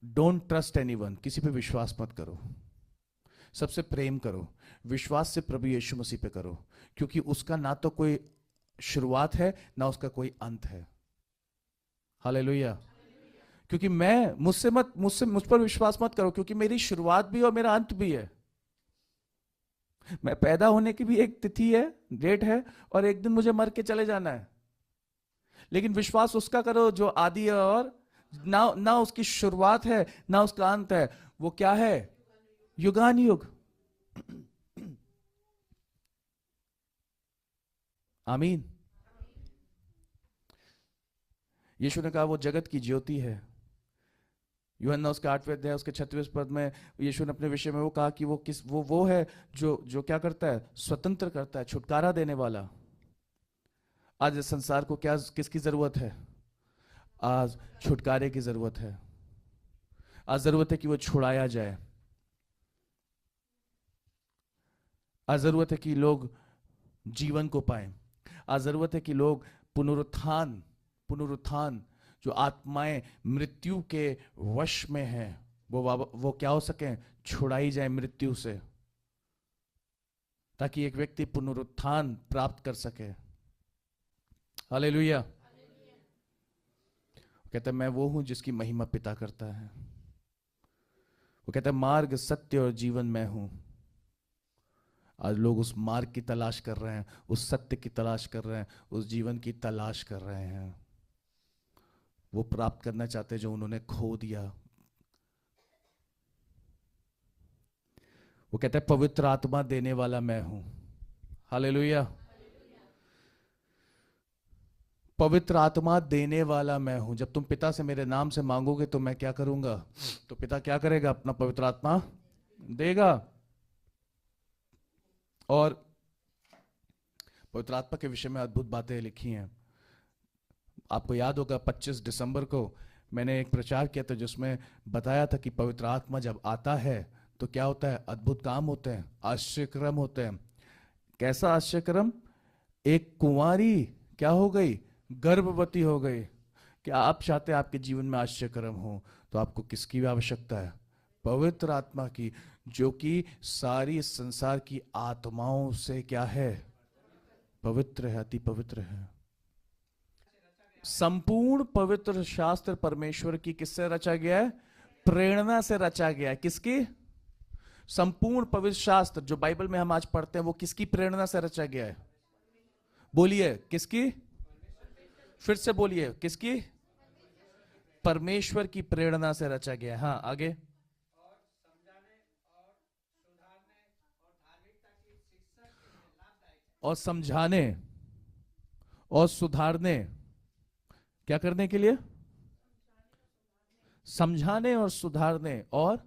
Don't trust anyone, किसी पे विश्वास मत करो, सबसे प्रेम करो, विश्वास से प्रभु यीशु मसीह पे करो, क्योंकि उसका ना तो कोई शुरुआत है ना उसका कोई अंत है। हालेलुया। क्योंकि मैं मुझ पर विश्वास मत करो, क्योंकि मेरी शुरुआत भी और मेरा अंत भी है। मैं पैदा होने की भी एक तिथि है, डेट है, और एक दिन मुझे मर के चले जाना है। लेकिन विश्वास उसका करो जो आदि है और ना ना उसकी शुरुआत है ना उसका अंत है। वो क्या है? युगान युग। आमीन। यीशु ने कहा वो जगत की ज्योति है। यूहन्ना उसके 8वें अध्याय उसके 36वें पद में यीशु ने अपने विषय में वो कहा कि वो है जो जो क्या करता है? स्वतंत्र करता है, छुटकारा देने वाला। आज इस संसार को क्या किसकी जरूरत है? आज छुटकारे की जरूरत है। आज जरूरत है कि वो छुड़ाया जाए। आज जरूरत है कि लोग जीवन को पाएं। आज जरूरत है कि लोग पुनरुत्थान पुनरुत्थान जो आत्माएं मृत्यु के वश में हैं, वो क्या हो सके? छुड़ाई जाए मृत्यु से, ताकि एक व्यक्ति पुनरुत्थान प्राप्त कर सके। हालेलुया। कहता है मैं वो हूं जिसकी महिमा पिता करता है। वो कहता है मार्ग सत्य और जीवन मैं हूं। आज लोग उस मार्ग की तलाश कर रहे हैं, उस सत्य की तलाश कर रहे हैं, उस जीवन की तलाश कर रहे हैं। वो प्राप्त करना चाहते हैं जो उन्होंने खो दिया। वो कहता है पवित्र आत्मा देने वाला मैं हूं। हालेलुया। पवित्र आत्मा देने वाला मैं हूं। जब तुम पिता से मेरे नाम से मांगोगे तो मैं क्या करूंगा? तो पिता क्या करेगा? अपना पवित्र आत्मा देगा। और पवित्र आत्मा के विषय में अद्भुत बातें लिखी हैं। आपको याद होगा 25 दिसंबर को मैंने एक प्रचार किया था जिसमें बताया था कि पवित्र आत्मा जब आता है तो क्या होता है? अद्भुत काम होते हैं, आश्चर्यक्रम होते हैं। कैसा आश्चर्यक्रम? एक कुंवारी क्या हो गई? गर्भवती हो गई। क्या आप चाहते हैं आपके जीवन में आश्चर्यक्रम हो? तो आपको किसकी आवश्यकता है? पवित्र आत्मा की, जो कि सारी संसार की आत्माओं से क्या है? पवित्र है, अति पवित्र है। संपूर्ण पवित्र शास्त्र परमेश्वर की किससे रचा गया है? प्रेरणा से रचा गया है। किसकी? संपूर्ण पवित्र शास्त्र जो बाइबल में हम आज पढ़ते हैं वो किसकी प्रेरणा से रचा गया है? बोलिए किसकी? फिर से बोलिए किसकी? परमेश्वर की प्रेरणा से रचा गया है। हाँ आगे। और समझाने और सुधारने, क्या करने के लिए? समझाने और सुधारने और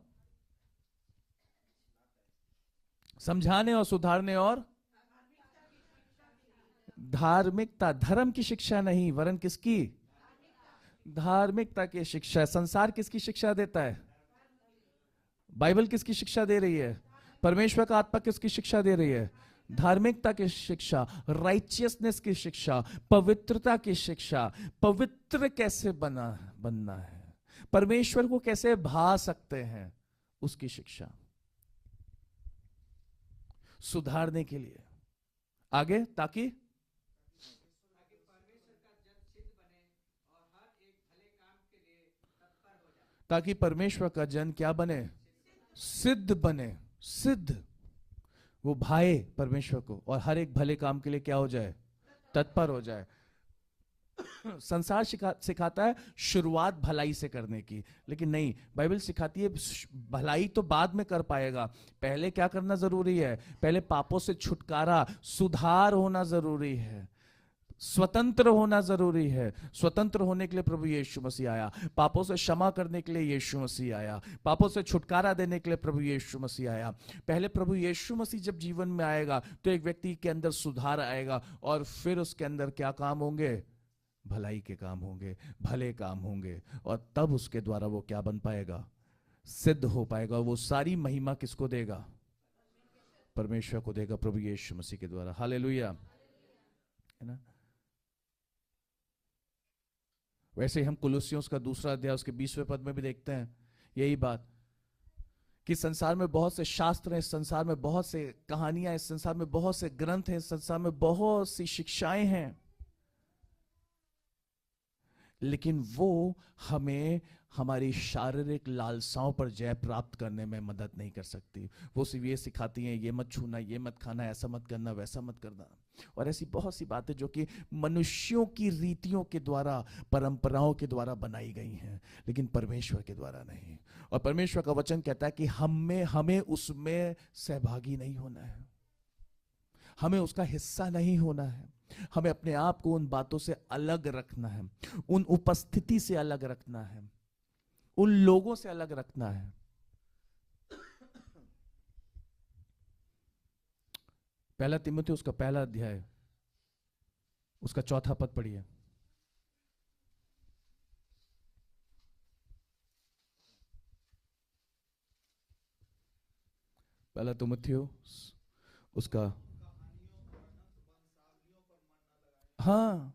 समझाने और सुधारने और धार्मिकता, धर्म की शिक्षा नहीं वरन किसकी? धार्मिकता की शिक्षा। संसार किसकी शिक्षा देता है? बाइबल किसकी शिक्षा दे रही है? परमेश्वर का आत्मा किसकी शिक्षा दे रही है? धार्मिकता की शिक्षा, राइचियसनेस की शिक्षा, पवित्रता की शिक्षा। पवित्र कैसे बनना है, परमेश्वर को कैसे भा सकते हैं, उसकी शिक्षा। सुधारने के लिए आगे, ताकि परमेश्वर का जन क्या बने? सिद्ध बने। सिद्ध, वो भाए परमेश्वर को और हर एक भले काम के लिए क्या हो जाए? तत्पर हो जाए। संसार सिखाता है शुरुआत भलाई से करने की, लेकिन नहीं, बाइबल सिखाती है भलाई तो बाद में कर पाएगा। पहले क्या करना जरूरी है? पहले पापों से छुटकारा, सुधार होना जरूरी है, स्वतंत्र होना जरूरी है। स्वतंत्र होने के लिए प्रभु यीशु मसीह आया, पापों से क्षमा करने के लिए यीशु मसीह आया, पापों से छुटकारा देने के लिए प्रभु यीशु मसीह आया। पहले प्रभु यीशु मसीह जब जीवन में आएगा तो एक व्यक्ति के अंदर सुधार आएगा और फिर उसके अंदर क्या काम होंगे? भलाई के काम होंगे, भले काम होंगे, और तब उसके द्वारा वो क्या बन पाएगा? सिद्ध हो पाएगा। वो सारी महिमा किसको देगा? परमेश्वर को देगा, प्रभु यीशु मसीह के द्वारा। हालेलुया, है ना? वैसे ही हम कुलुस्सियों का 2 अध्याय उसके 20वें पद में भी देखते हैं यही बात कि संसार में बहुत से शास्त्र हैं, इस संसार में बहुत से कहानियां, इस संसार में बहुत से ग्रंथ हैं, इस संसार में बहुत सी शिक्षाएं हैं, लेकिन वो हमें हमारी शारीरिक लालसाओं पर जय प्राप्त करने में मदद नहीं कर सकती। वो सिर्फ ये सिखाती हैं, ये मत छूना, ये मत खाना, ऐसा मत करना, वैसा मत करना, और ऐसी बहुत सी बातें जो कि मनुष्यों की रीतियों के द्वारा, परंपराओं के द्वारा बनाई गई हैं, लेकिन परमेश्वर के द्वारा नहीं। और परमेश्वर का वचन कहता है कि हमें उसमें सहभागी नहीं होना है, हमें उसका हिस्सा नहीं होना है, हमें अपने आप को उन बातों से अलग रखना है, उन उपस्थिति से अलग रखना है, उन लोगों से अलग रखना है। पहला तिमुथी उसका पहला अध्याय उसका 4 पद पढ़िए। पहला तिमुथी उसका, हाँ,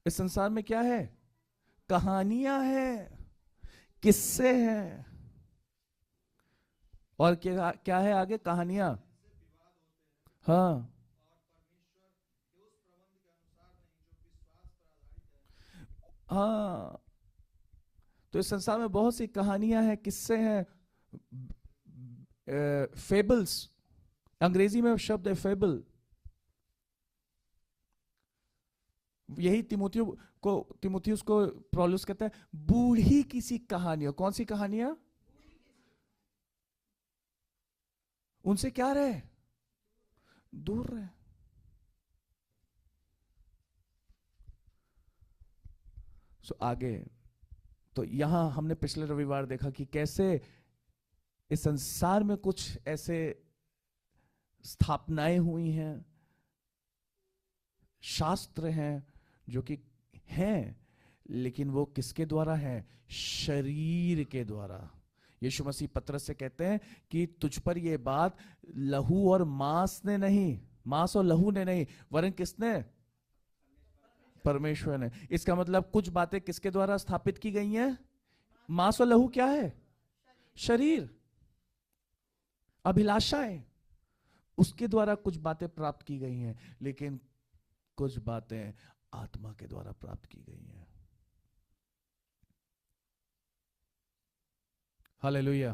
इस संसार में क्या है? कहानियां हैं, किस्से हैं, और क्या क्या है आगे? कहानियां, हाँ, हाँ। तो इस संसार में बहुत सी कहानियां हैं, किस्से हैं, फेबल्स, अंग्रेजी में शब्द है फेबल। यही तिमुथियुस को पौलुस कहता है बूढ़ी किसी कहानियों। कौन सी कहानियां? उनसे क्या रहे? दूर रहे। सो आगे, तो यहां हमने पिछले रविवार देखा कि कैसे इस संसार में कुछ ऐसे स्थापनाएं हुई हैं, शास्त्र हैं जो कि हैं, लेकिन वो किसके द्वारा है? शरीर के द्वारा। यीशु मसीह पतरस से कहते हैं कि तुझ पर ये बात लहू और मांस ने नहीं, मांस और लहू ने नहीं, वरन किसने? परमेश्वर ने। इसका मतलब कुछ बातें किसके द्वारा स्थापित की गई हैं? मांस और लहू क्या है? शरीर, अभिलाषाएं, उसके द्वारा कुछ बातें प्राप्त की गई हैं, लेकिन कुछ बातें आत्मा के द्वारा प्राप्त की गई हैं। हालेलुया।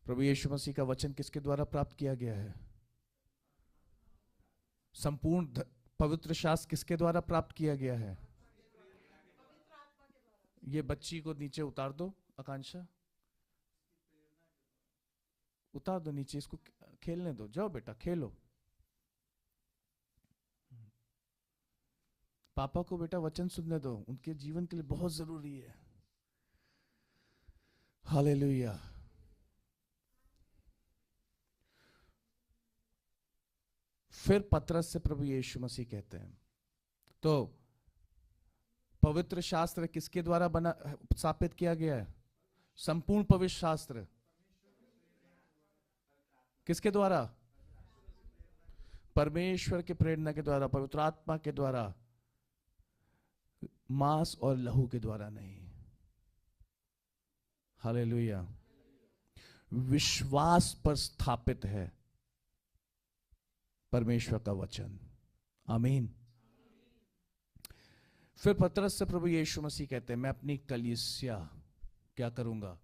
प्रभु यीशु मसीह का वचन किसके द्वारा प्राप्त किया गया है? संपूर्ण पवित्र शास्त्र किसके द्वारा प्राप्त किया गया है? ये बच्ची को नीचे उतार दो, आकांक्षा, उतार दो नीचे, इसको खेलने दो, जाओ बेटा खेलो। पापा को बेटा वचन सुनने दो, उनके जीवन के लिए बहुत जरूरी है। हालेलुया। फिर पतरस से प्रभु यीशु मसीह कहते हैं, तो पवित्र शास्त्र किसके द्वारा बना, स्थापित किया गया है? संपूर्ण पवित्र शास्त्र किसके द्वारा? परमेश्वर के प्रेरणा के द्वारा, पवित्र आत्मा के द्वारा, मांस और लहू के द्वारा नहीं। हालेलुया। विश्वास पर स्थापित है परमेश्वर का वचन। आमीन। फिर पतरस से प्रभु यीशु मसीह कहते हैं, मैं अपनी कलीसिया क्या करूंगा?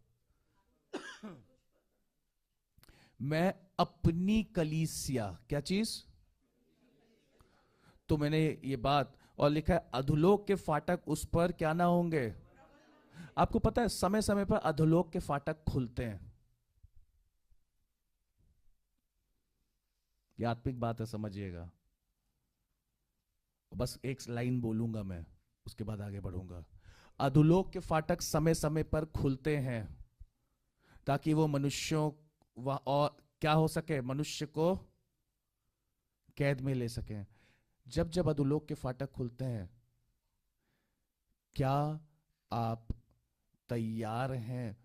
मैं अपनी कलीसिया, क्या चीज? तो मैंने ये बात, और लिखा है अधोलोक के फाटक उस पर क्या ना होंगे। आपको पता है समय समय पर अधोलोक के फाटक खुलते हैं। ये आत्मिक बात है, समझिएगा। बस एक लाइन बोलूंगा मैं, उसके बाद आगे बढ़ूंगा। अधोलोक के फाटक समय समय पर खुलते हैं ताकि वो मनुष्यों और क्या हो सके, मनुष्य को कैद में ले सके। जब जब अधोलोक के फाटक खुलते हैं, क्या आप तैयार हैं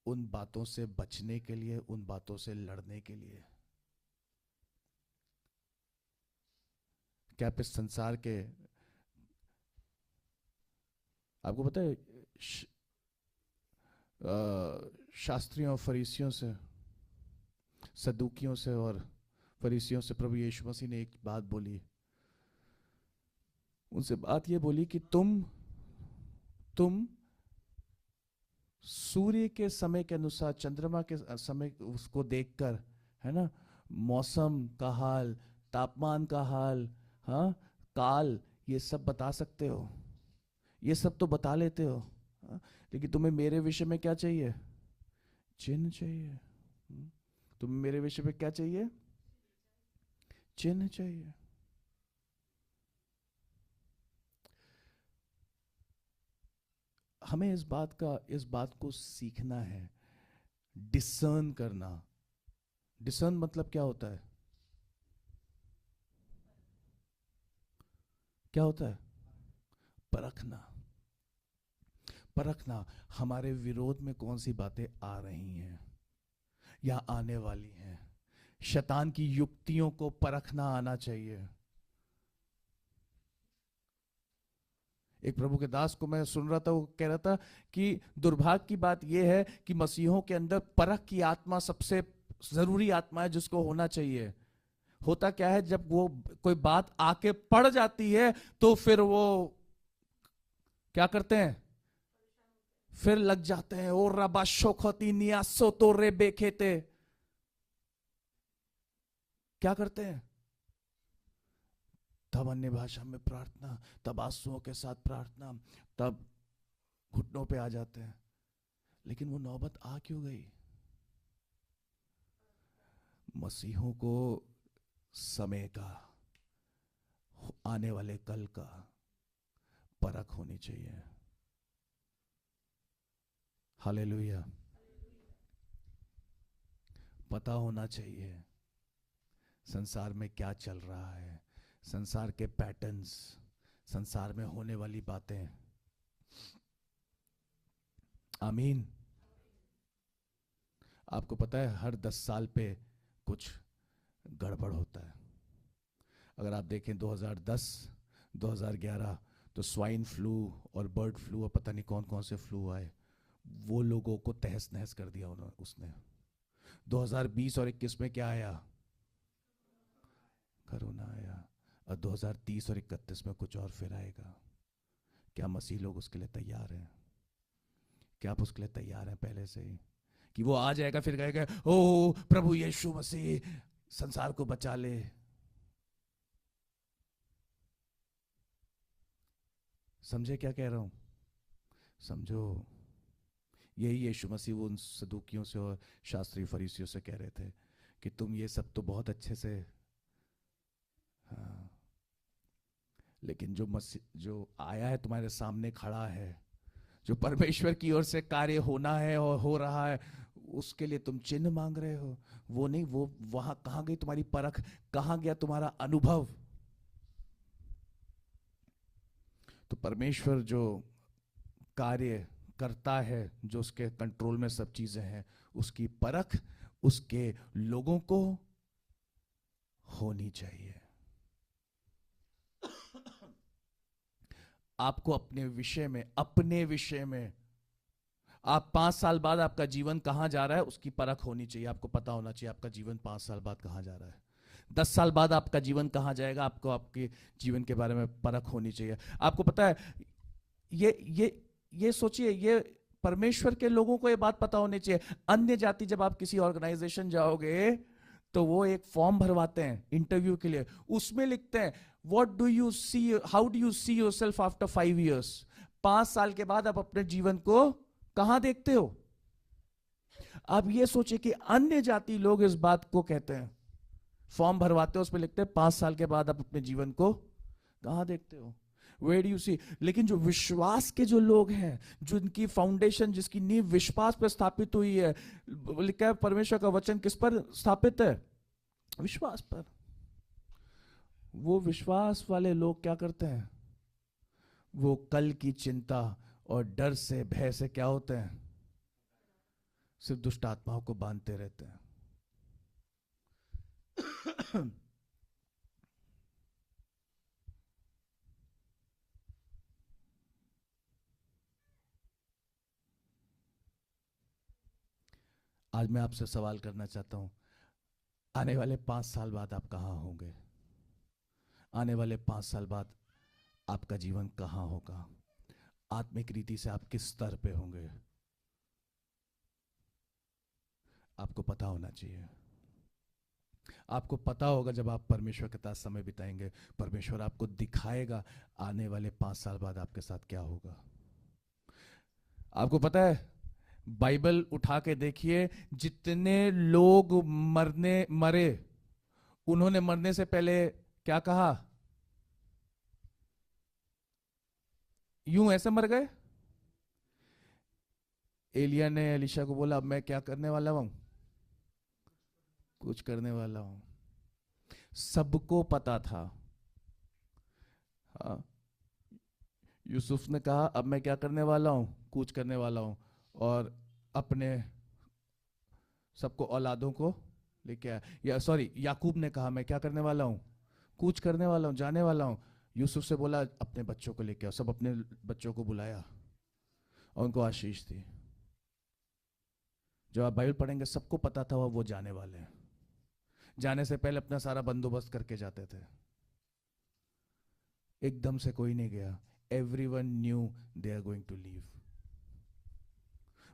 उन बातों से बचने के लिए, उन बातों से लड़ने के लिए? क्या आप इस संसार के, आपको पता है श- शास्त्रियों फरीसियों से, सदूकियों से और फरीसियों से प्रभु यीशु मसीह ने एक बात बोली। उनसे बात ये बोली कि तुम सूर्य के समय के अनुसार, चंद्रमा के समय उसको देखकर, है ना, मौसम का हाल, तापमान का हाल, हाँ, काल, ये सब बता सकते हो, ये सब तो बता लेते हो, हाँ? लेकिन तुम्हें मेरे विषय में क्या चाहिए? चिन्ह चाहिए। तुम्हें मेरे विषय में क्या चाहिए? चिन्ह चाहिए। हमें इस बात को सीखना है, डिसर्न करना। डिसर्न मतलब क्या होता है? क्या होता है? परखना। परखना, हमारे विरोध में कौन सी बातें आ रही हैं या आने वाली हैं। शैतान की युक्तियों को परखना आना चाहिए। एक प्रभु के दास को मैं सुन रहा था, वो कह रहा था कि दुर्भाग्य की बात यह है कि मसीहों के अंदर परख की आत्मा सबसे जरूरी आत्मा है जिसको होना चाहिए। होता क्या है, जब वो कोई बात आके पड़ जाती है तो फिर वो क्या करते हैं? फिर लग जाते हैं, ओ रबा शोखती नियासो तो रे बेखेते। क्या करते हैं? तब अन्य भाषा में प्रार्थना, तब आंसुओं के साथ प्रार्थना, तब घुटनों पे आ जाते हैं। लेकिन वो नौबत आ क्यों गई? मसीहों को समय का, आने वाले कल का परख होनी चाहिए। हालेलुया। पता होना चाहिए संसार में क्या चल रहा है, संसार के पैटर्न्स, संसार में होने वाली बातें। आमीन। आपको पता है हर 10 साल पे कुछ गड़बड़ होता है। अगर आप देखें 2010, 2011, तो स्वाइन फ्लू और बर्ड फ्लू और पता नहीं कौन कौन से फ्लू आए, वो लोगों को तहस नहस कर दिया उसने। 2020 और 21 में क्या आया? कोरोना आया। और 2030 और 31 में कुछ और फिर आएगा। क्या मसीह लोग उसके लिए तैयार हैं? क्या आप उसके लिए तैयार हैं पहले से ही कि वो आ जाएगा फिर कहेगा ओ प्रभु यीशु मसीह संसार को बचा ले? समझे क्या कह रहा हूं? समझो। यही यीशु मसीह वो उन सदूकियों से और शास्त्री फरीसियों से कह रहे थे कि तुम ये सब तो बहुत अच्छे से, हाँ, लेकिन जो आया है तुम्हारे सामने खड़ा है, जो परमेश्वर की ओर से कार्य होना है और हो रहा है, उसके लिए तुम चिन्ह मांग रहे हो। वो नहीं, वो वहां कहां गई तुम्हारी परख? कहां गया तुम्हारा अनुभव? तो परमेश्वर जो कार्य करता है, जो उसके कंट्रोल में सब चीजें हैं, उसकी परख उसके लोगों को होनी चाहिए। आपको अपने विषय में आप 5 साल बाद आपका जीवन कहां जा रहा है उसकी परख होनी चाहिए। आपको पता होना चाहिए आपका जीवन 5 साल बाद कहां जा रहा है। 10 साल बाद आपका जीवन कहां जाएगा, आपको आपके जीवन के बारे में परख होनी चाहिए। आपको पता है, ये ये ये सोचिए, ये परमेश्वर के लोगों को ये बात पता होनी चाहिए। अन्य जाति, जब आप किसी ऑर्गेनाइजेशन जाओगे तो वो एक फॉर्म भरवाते हैं इंटरव्यू के लिए। उसमें लिखते हैं what do you see, how do you see yourself after 5 years। 5 साल के बाद आप अपने जीवन को कहां देखते हो? आप ये सोचिए कि अन्य जाति लोग इस बात को कहते हैं, फॉर्म भरवाते हो, उस पर लिखते हैं 5 साल के बाद आप अपने जीवन को कहां देखते हो? वेयर डू यू सी। लेकिन जो विश्वास के जो लोग हैं, जो इनकी फाउंडेशन, जिसकी नींव विश्वास पर स्थापित हुई है, लिखा है परमेश्वर का वचन किस पर स्थापित है? विश्वास पर। वो विश्वास वाले लोग क्या करते हैं? वो कल की चिंता और डर से, भय से क्या होते हैं? सिर्फ दुष्ट आत्माओं को बांधते रहते हैं। आज मैं आपसे सवाल करना चाहता हूं, आने वाले 5 साल बाद आप कहां होंगे? आने वाले 5 साल बाद आपका जीवन कहां होगा? आत्मिक रीति से आप किस स्तर पे होंगे? आपको पता होना चाहिए। आपको पता होगा, जब आप परमेश्वर के साथ समय बिताएंगे, परमेश्वर आपको दिखाएगा आने वाले 5 साल बाद आपके साथ क्या होगा। आपको पता है, बाइबल उठा के देखिए, जितने लोग मरे, उन्होंने मरने से पहले क्या कहा? यूं ऐसे मर गए। एलिया ने एलीशा को बोला, अब मैं क्या करने वाला हूं? कुछ करने वाला हूं। सबको पता था। हाँ, यूसुफ ने कहा, अब मैं क्या करने वाला हूं? कूच करने वाला हूं। और अपने सबको, औलादों को लेके आया। या सॉरी, याकूब ने कहा, मैं क्या करने वाला हूं? कूच करने वाला हूं, जाने वाला हूं। यूसुफ से बोला, अपने बच्चों को लेके आओ। सब अपने बच्चों को बुलाया और उनको आशीष दी। जब आप बाइबल पढ़ेंगे, सबको पता था वो जाने वाले हैं। जाने से पहले अपना सारा बंदोबस्त करके जाते थे। एकदम से कोई नहीं गया। Everyone knew they are going to leave.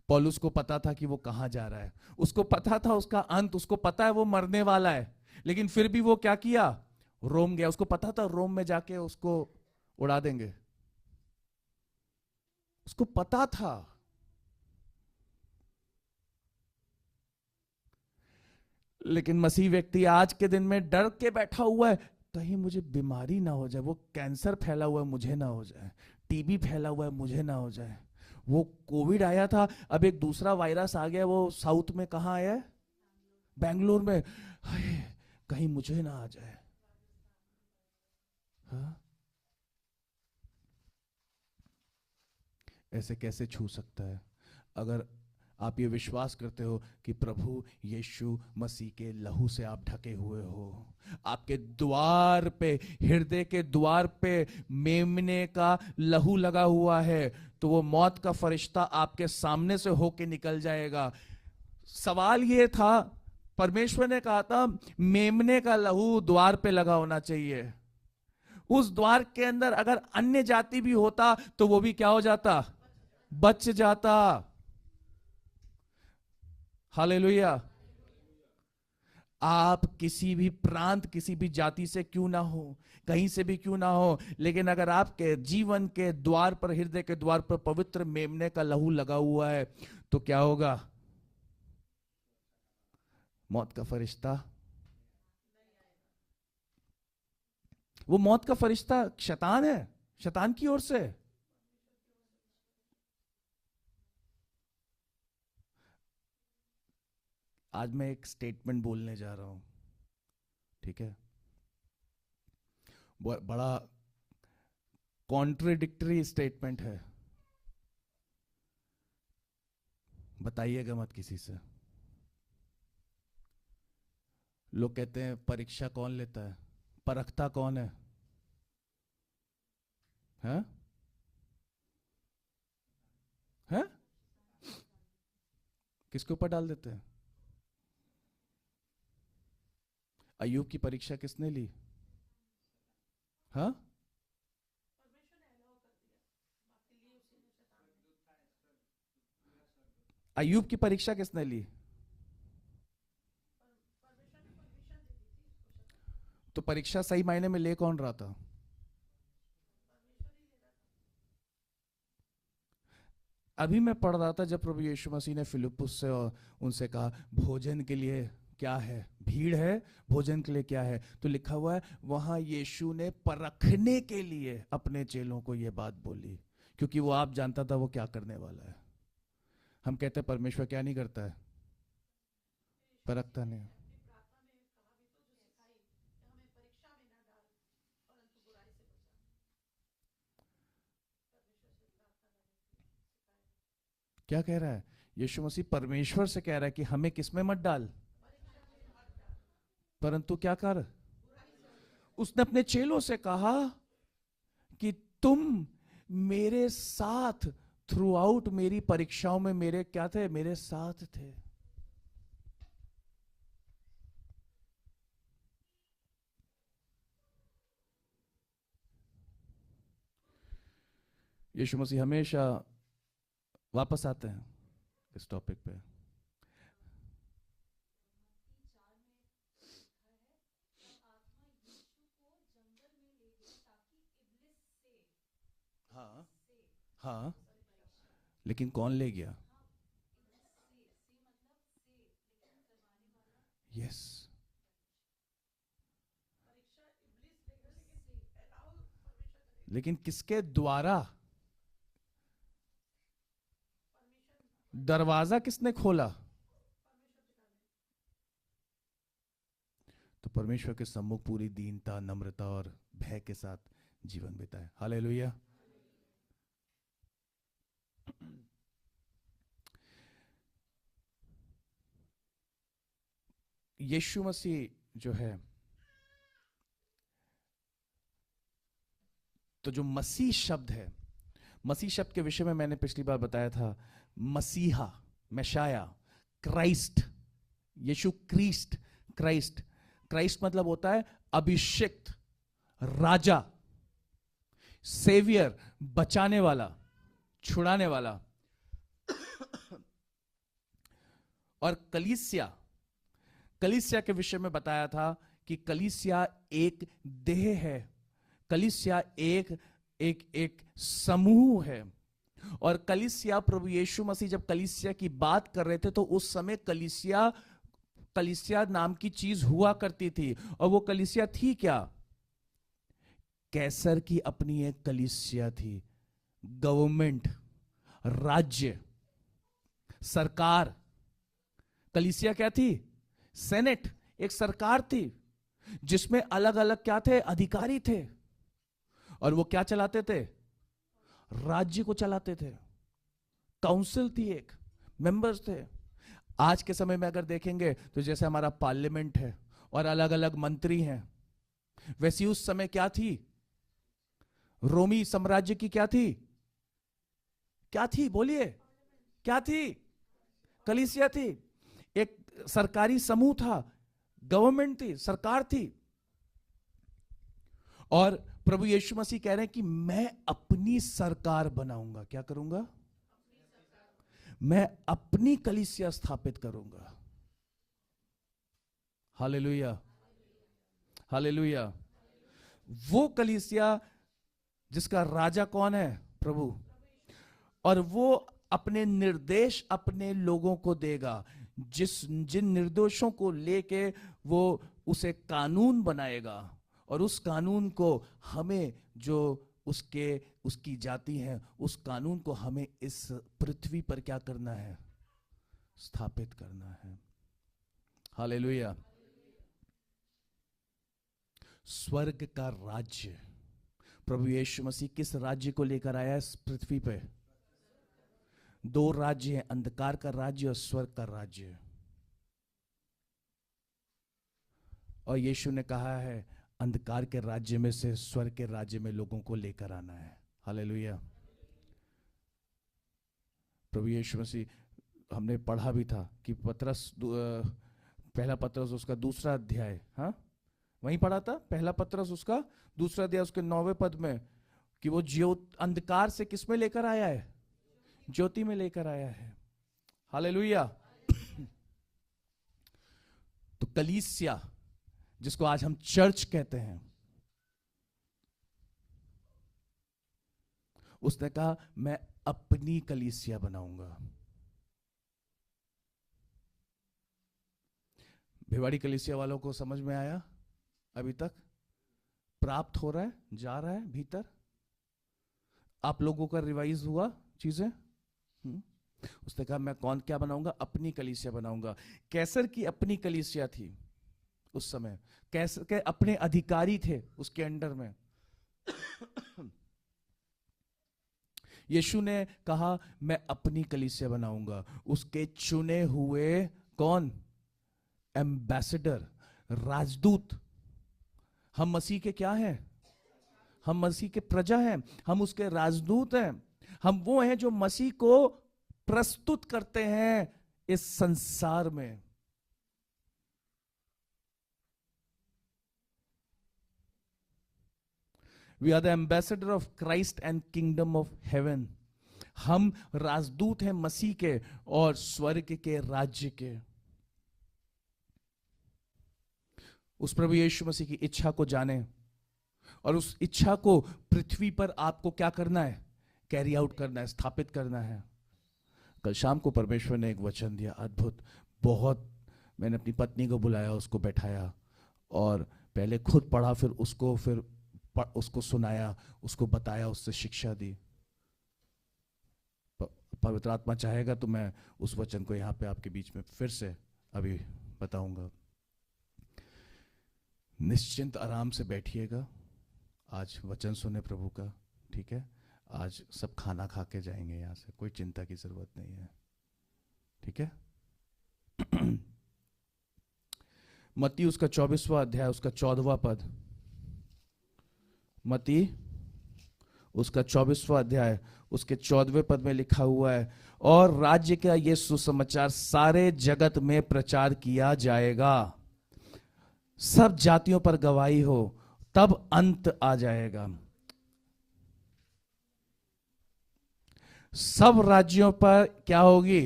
पौलुस को पता था कि वो कहां जा रहा है, उसको पता था उसका अंत, उसको पता है वो मरने वाला है, लेकिन फिर भी वो क्या किया? रोम गया। उसको पता था रोम में जाके उसको उड़ा देंगे, उसको पता था। लेकिन मसीह व्यक्ति आज के दिन में डर के बैठा हुआ है, कहीं मुझे बीमारी ना हो जाए, वो कैंसर फैला हुआ है मुझे ना हो जाए, टीबी फैला हुआ है मुझे ना हो जाए, वो कोविड आया था, अब एक दूसरा वायरस आ गया, वो साउथ में कहां आया है? बेंगलोर में। हाय, कहीं मुझे ना आ जाए। हाँ? ऐसे कैसे छू सकता है? अगर आप ये विश्वास करते हो कि प्रभु यीशु मसीह के लहू से आप ढके हुए हो, आपके द्वार पे, हृदय के द्वार पे मेमने का लहू लगा हुआ है, तो वो मौत का फरिश्ता आपके सामने से होके निकल जाएगा। सवाल ये था, परमेश्वर ने कहा था मेमने का लहू द्वार पे लगा होना चाहिए। उस द्वार के अंदर अगर अन्य जाति भी होता तो वो भी क्या हो जाता? बच जाता। हालेलुया। आप किसी भी प्रांत, किसी भी जाति से क्यों ना हो, कहीं से भी क्यों ना हो, लेकिन अगर आपके जीवन के द्वार पर, हृदय के द्वार पर पवित्र मेमने का लहू लगा हुआ है, तो क्या होगा? मौत का फरिश्ता, वो मौत का फरिश्ता शैतान है, शैतान की ओर से। आज मैं एक स्टेटमेंट बोलने जा रहा हूं, ठीक है? बड़ा कॉन्ट्रेडिक्टरी स्टेटमेंट है, बताइएगा मत किसी से। लोग कहते हैं परीक्षा कौन लेता है, परखता कौन है? हैं? हैं? किसके ऊपर डाल देते हैं? अय्यूब की परीक्षा किसने ली? हाँ? अय्यूब की परीक्षा किसने ली? तो परीक्षा सही मायने में ले कौन रहा था? अभी मैं पढ़ रहा था, जब प्रभु यीशु मसीह ने फिलिप्पुस से और उनसे कहा भोजन के लिए क्या है, भीड़ है, भोजन के लिए क्या है, तो लिखा हुआ है वहां यीशु ने परखने के लिए अपने चेलों को यह बात बोली, क्योंकि वो आप जानता था वो क्या करने वाला है। हम कहते हैं परमेश्वर क्या नहीं करता है? परखता नहीं। क्या कह रहा है यीशु मसीह? परमेश्वर से कह रहा है कि हमें किसमें मत डाल, परंतु क्या कर? उसने अपने चेलों से कहा कि तुम मेरे साथ थ्रू आउट मेरी परीक्षाओं में मेरे क्या थे? मेरे साथ थे। यीशु मसीह हमेशा वापस आते हैं इस टॉपिक पे। हाँ हाँ, लेकिन कौन ले गया? यस, लेकिन किसके द्वारा? दरवाजा किसने खोला? तो परमेश्वर के सम्मुख पूरी दीनता, नम्रता और भय के साथ जीवन बिताए। हालेलुया। यीशु मसीह जो है, तो जो मसीह शब्द है, मसीह शब्द के विषय में मैंने पिछली बार बताया था, मसीहा, मैशाया, क्राइस्ट, यीशु क्रिस्ट, क्राइस्ट। क्राइस्ट मतलब होता है अभिषिक्त, राजा, सेवियर, बचाने वाला, छुड़ाने वाला। और कलीसिया, कलीसिया के विषय में बताया था कि कलीसिया एक देह है, कलीसिया एक एक एक समूह है। और कलीसिया, प्रभु यीशु मसीह जब कलीसिया की बात कर रहे थे तो उस समय कलीसिया, कलीसिया नाम की चीज हुआ करती थी। और वो कलीसिया थी क्या? कैसर की अपनी एक कलीसिया थी, गवर्नमेंट, राज्य, सरकार। कलीसिया क्या थी? सेनेट, एक सरकार थी जिसमें अलग अलग क्या थे? अधिकारी थे। और वो क्या चलाते थे? राज्य को चलाते थे। काउंसिल थी, एक मेंबर्स थे। आज के समय में अगर देखेंगे तो जैसे हमारा पार्लियामेंट है और अलग अलग मंत्री हैं, वैसी उस समय क्या थी? रोमी साम्राज्य की क्या थी? क्या थी? बोलिए, क्या थी? कलीसिया थी, एक सरकारी समूह था, गवर्नमेंट थी, सरकार थी। और प्रभु यीशु मसीह कह रहे हैं कि मैं अपनी सरकार बनाऊंगा। क्या करूंगा? मैं अपनी कलीसिया स्थापित करूंगा। Hallelujah, hallelujah. वो कलीसिया जिसका राजा कौन है? प्रभु। और वो अपने निर्देश अपने लोगों को देगा, जिन निर्देशों को लेके वो उसे कानून बनाएगा। और उस कानून को हमें, जो उसकी जाति है, उस कानून को हमें इस पृथ्वी पर क्या करना है? स्थापित करना है। हालेलुया। स्वर्ग का राज्य, प्रभु यीशु मसीह किस राज्य को लेकर आया इस पृथ्वी पे? दो राज्य हैं, अंधकार का राज्य और स्वर्ग का राज्य। और यीशु ने कहा है अंधकार के राज्य में से स्वर्ग के राज्य में लोगों को लेकर आना है। हालेलुया। प्रभु यीशु मसीह, हमने पढ़ा भी था कि पत्रस, पहला पत्रस उसका दूसरा अध्याय, हाँ वहीं पढ़ा था, पहला पत्रस उसका दूसरा अध्याय उसके 9वें पद में, कि वो अंधकार से किस में लेकर आया है? ज्योति में लेकर आया है। हालेलुया। तो कलीसिया, जिसको आज हम चर्च कहते हैं, उसने कहा मैं अपनी कलीसिया बनाऊंगा। भिवाड़ी कलीसिया वालों को समझ में आया? अभी तक प्राप्त हो रहा है, जा रहा है भीतर? आप लोगों का रिवाइज हुआ चीजें? उसने कहा मैं क्या बनाऊंगा? अपनी कलीसिया बनाऊंगा। कैसर की अपनी कलीसिया थी उस समय, कैसर के अपने अधिकारी थे उसके अंडर में। यीशु ने कहा मैं अपनी कलीसिया बनाऊंगा। उसके चुने हुए कौन? एम्बेसडर, राजदूत। हम मसीह के क्या हैं? हम मसीह के प्रजा हैं, हम उसके राजदूत हैं। हम वो हैं जो मसीह को प्रस्तुत करते हैं इस संसार में। We are the ambassador of Christ and kingdom of heaven. हम राजदूत हैं मसीह के और स्वर्ग के राज्य के। उस प्रभु यीशु मसीह की इच्छा को जाने और उस इच्छा को पृथ्वी पर आपको क्या करना है, कैरी आउट करना है, स्थापित करना है। कल शाम को परमेश्वर ने एक वचन दिया, अद्भुत, बहुत। मैंने अपनी पत्नी को बुलाया, उसको बैठाया और पहले खुद पढ़ा, फिर उसको सुनाया, उसको बताया, उससे शिक्षा दी। पवित्र आत्मा चाहेगा तो मैं उस वचन को यहाँ पे आपके बीच में फिर से अभी बताऊंगा। निश्चिंत आराम से बैठिएगा, आज वचन सुने प्रभु का, ठीक है। आज सब खाना खा के जाएंगे यहाँ से, कोई चिंता की जरूरत नहीं है, ठीक है। मत्ती उसका 24वां अध्याय, उसका 14वां पद। मत्ती उसका 24वां अध्याय, उसके 14वें पद में लिखा हुआ है, और राज्य का यह सुसमाचार सारे जगत में प्रचार किया जाएगा, सब जातियों पर गवाही हो, तब अंत आ जाएगा। सब राज्यों पर क्या होगी,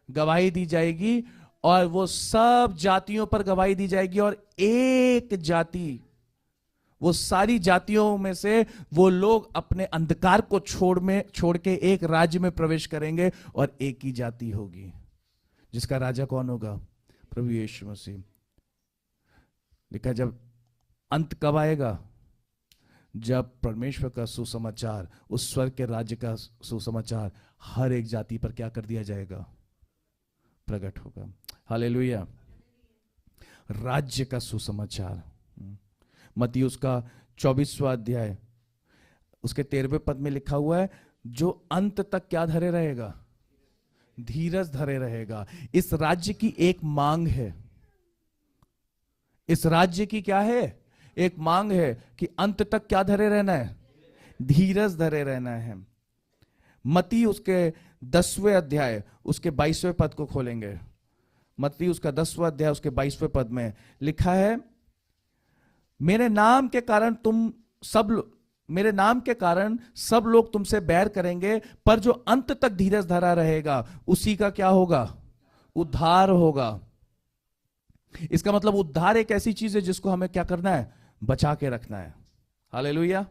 गवाही दी जाएगी, और वो सब जातियों पर गवाही दी जाएगी। और एक जाति, वो सारी जातियों में से वो लोग अपने अंधकार को छोड़ के एक राज्य में प्रवेश करेंगे, और एक ही जाति होगी, जिसका राजा कौन होगा, प्रभु यीशु मसीह। लिखा, जब अंत कब आएगा, जब परमेश्वर का सुसमाचार, उस स्वर्ग के राज्य का सुसमाचार हर एक जाति पर क्या कर दिया जाएगा, प्रकट होगा। हालेलुया। राज्य का सुसमाचार। मत्ती उसका 24वां अध्याय, उसके 13वें पद में लिखा हुआ है, जो अंत तक क्या धरे रहेगा, धीरज धरे रहेगा। इस राज्य की एक मांग है, इस राज्य की क्या है, एक मांग है कि अंत तक क्या धरे रहना है, धीरज धरे रहना है। मत्ती उसके 10वें अध्याय, उसके 22वें पद को खोलेंगे। मत्ती उसका 10वां अध्याय, उसके 22वें पद में लिखा है, मेरे नाम के कारण सब लोग तुमसे बैर करेंगे, पर जो अंत तक धीरज धरा रहेगा उसी का क्या होगा, उद्धार होगा। इसका मतलब उद्धार एक ऐसी चीज है जिसको हमें क्या करना है, बचा के रखना है। हालेलुया।